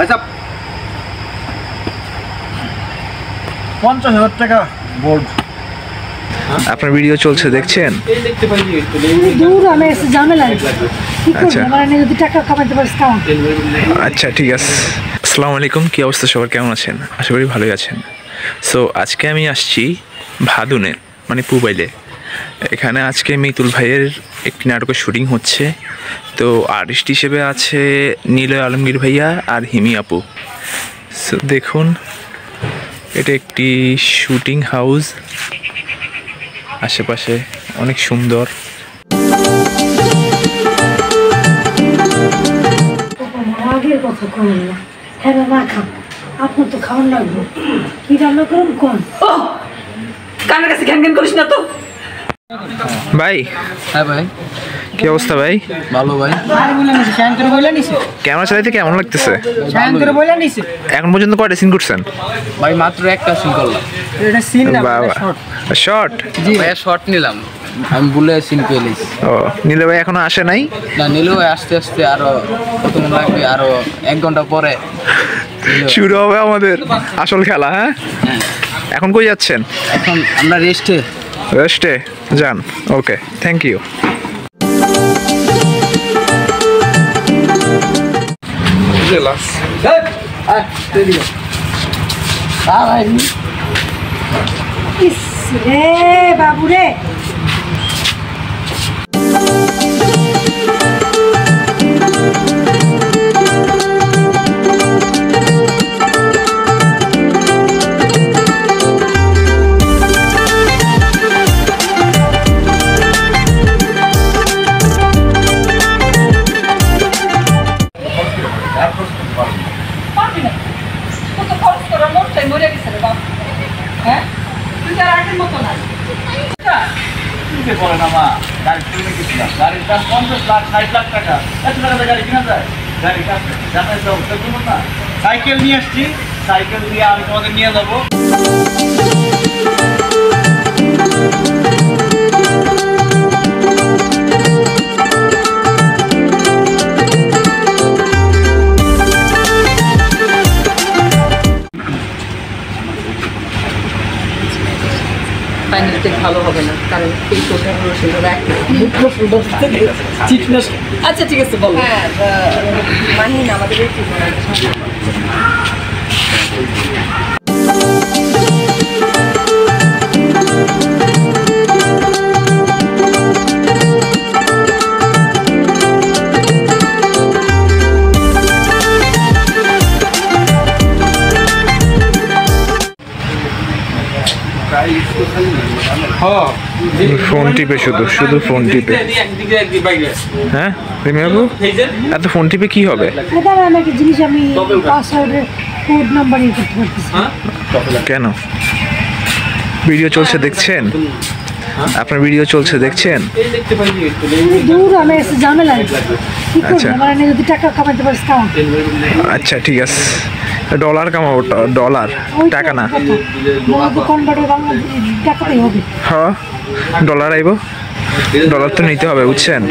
আচ্ছা 50,000 টাকা বোর্ড। আপনার ভিডিও চলছে দেখছেন? আচ্ছা ঠিক আছে। আসসালামু আলাইকুম, কি অবস্থা সবার, কেমন আছেন? আশা করি ভালোই আছেন। সো আজকে আমি আসছি ভাদুনে, মানে পুবাইলে। এখানে আজকে মিতুল ভাইয়ের একটি নাটকের শুটিং হচ্ছে। তো আর্টিস্ট হিসেবে আছে নিলয় আলমগীর ভাইয়া আর হিমি আপু। সো দেখুন, এটা একটি শুটিং হাউস, আশেপাশে অনেক সুন্দর। আগের কথা করেন না, হ্যাঁ না খান, আপনার তো খাওয়ান লাগবে। কি রান্না করুন কোন? কানের কাছে ঘ্যান ঘ্যান করিস না তো। ভাই, হ্যাঁ ভাই, কি অবস্থা ভাই? ভালো ভাই। ক্যামেরা চালাইতে কেমন লাগতেছে? এখন পর্যন্ত কয়টা সিন করছেন ভাই? মাত্র একটা সিন করলাম। বাবা, শর্ট? জি ভাই, শর্ট নিলাম, আমি বলে সিন পেয়েছি। ও, নীলে ভাই এখনো আসে নাই? না, নীলু ভাই আস্তে আস্তে আরো কতক্ষণ লাগবে, আরো 1 ঘন্টা পরে শুরু হবে আমাদের আসল খেলা। হ্যাঁ, এখন কই যাচ্ছেন? এখন আমরা রেস্টে যান। ওকে, থ্যাংক ইউ। রে বাবু রে, সাইকেল নিয়ে আসছি, সাইকেল দিয়ে আমি তোমাদের নিয়ে যাবো। ভালো হবে না, কারণ আচ্ছা ঠিক আছে বলো। হ্যাঁ, মাহিন আমাদের ফোন টিপে, শুধু ফোন টিপে। হ্যাঁ রিমিয়াবু, এত ফোন টিপে কি হবে? একটা জিনিস আমি পাসওয়ার্ডের কোড নাম্বার ইয়ে করতে পারতেছি। কেন? ভিডিও চলছে দেখছেন? আপনার ভিডিও চলছে দেখছেন? দূর আমি এসে ঝামেলা। আচ্ছা যদি টাকা কামাইতে পারিস কাম। আচ্ছা ঠিক আছে, ডলার কামাবো, ডলার, টাকা না। টাকাতেই হবে। হ্যাঁ, ডলার আইব, ডলার তো নিতে হবে, বুঝছেন?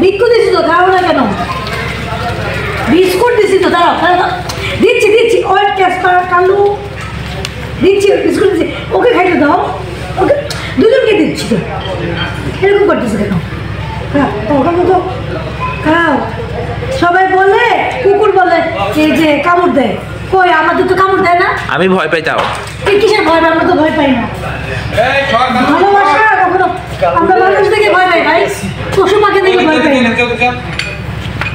বিস্কুট দিচ্ছি তো, দাঁড়াও না কেন? বিস্কুট দিচ্ছি তো, দাঁড়াও দিচ্ছি। ওয়েট ক্যাসপার কালু দিচ্ছি, বিস্কুট দিচ্ছি, ওকে খাইতে দাও, ওকে দুজনকে দিচ্ছি তো। এরকম করতেছে কেন? তো খাও। সবাই বলে, কুকুর বলে এই যে কামড় দেয়, কই আমাদের তো কামড় দেয় না। আমি ভয় পাই, তাও কিসের ভয়? আমরা তো ভয় পাই না। ভালোবাসা কখনো আমরা মানুষ থেকে ভয় পাই ভাই, পশু পাখি থেকে ভয় পাই না।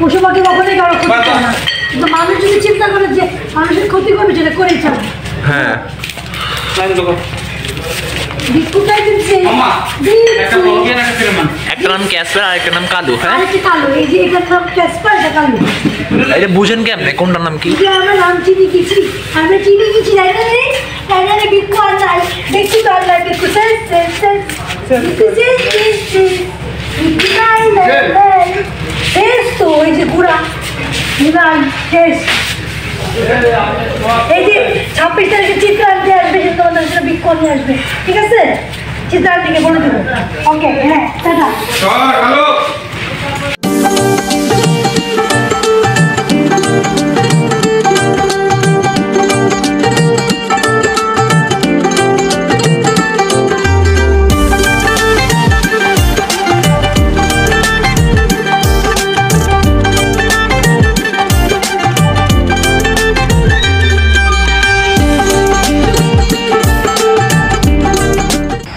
পশু পাখি কখনোই কারো ক্ষতি করে না, কিন্তু মানুষ যদি চিন্তা করে যে মানুষের ক্ষতি করবে সেটা করেই চাবে। হ্যাঁ, বিস্কুটটাই দিচ্ছে, একটা নাম ক্যাসপার আর একটা নাম কালু। হ্যাঁ, আরেকটা কালু, এই যে এটার নাম ক্যাসপার, এটা কালু। এটা বুঝেন কেমনে কোনটার নাম কি? আমরা নাম চিনি কিছু, আমরা চিনি কিছু জানি না রে, জানি না বিস্কুট আর চাই তো এই যে গুড়া শেষ। এই যে 26 তারিখে চিত্রান্তি আসবে, যে তোমাদের সাথে বিক্ষণ নিয়ে আসবে, ঠিক আছে? চিত্রান্তিকে বলে দেবো। ওকে, হ্যাঁ, টাটা।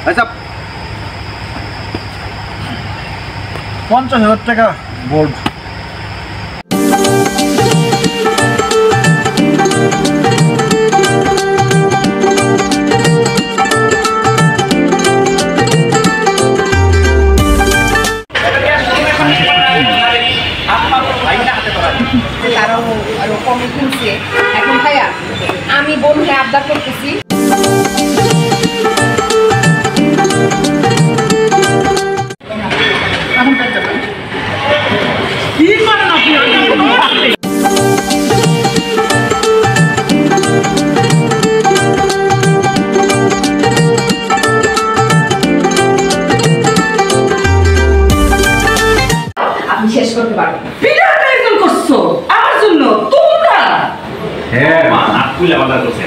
আচ্ছা 50,000 টাকা বোর্ড। আরো আরো কমে কিনছে এখন ভাইয়া আমি বোনকে আবদার করতেছি আপনি শেষ করতে পারবেন। করছো আমার জন্য তোমরা? হ্যাঁ মা নাক খুলে বাধা করছে।